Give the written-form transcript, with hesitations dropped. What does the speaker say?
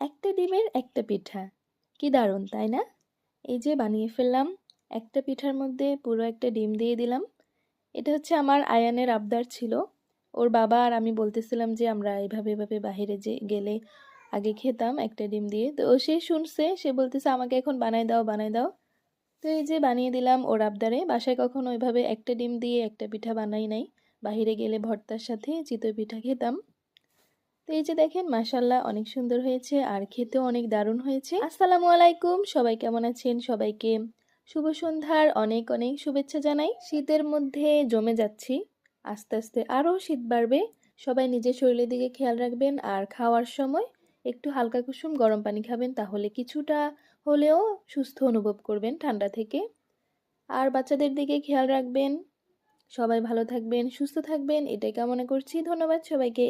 একটা ডিমের একটা পিঠা, কি দারুণ তাই না? এই যে বানিয়ে ফেললাম, একটা পিঠার মধ্যে পুরো একটা ডিম দিয়ে দিলাম। এটা হচ্ছে আমার আয়ানের আবদার ছিল। ওর বাবা আর আমি বলতেছিলাম যে আমরা এভাবে এভাবে বাহিরে যে গেলে আগে খেতাম একটা ডিম দিয়ে, তো ও সে শুনছে, সে বলতেছে আমাকে এখন বানাই দাও বানাই দাও। তো এই যে বানিয়ে দিলাম ওর আবদারে। বাসায় কখনো ওইভাবে একটা ডিম দিয়ে একটা পিঠা বানাই নাই, বাহিরে গেলে ভর্তার সাথে চিতই পিঠা খেতাম। তো এই যে দেখেন মাশাল্লাহ অনেক সুন্দর হয়েছে আর খেতেও অনেক দারুণ হয়েছে। আসসালামু আলাইকুম, সবাই কেমন আছেন? সবাইকে শুভ সন্ধ্যার অনেক অনেক শুভেচ্ছা জানাই। শীতের মধ্যে জমে যাচ্ছি, আস্তে আস্তে আরও শীত বাড়বে। সবাই নিজের শরীরের দিকে খেয়াল রাখবেন আর খাওয়ার সময় একটু হালকা কুসুম গরম পানি খাবেন, তাহলে কিছুটা হলেও সুস্থ অনুভব করবেন ঠান্ডা থেকে। আর বাচ্চাদের দিকে খেয়াল রাখবেন। সবাই ভালো থাকবেন, সুস্থ থাকবেন, এটাই কামনা করছি। ধন্যবাদ সবাইকে।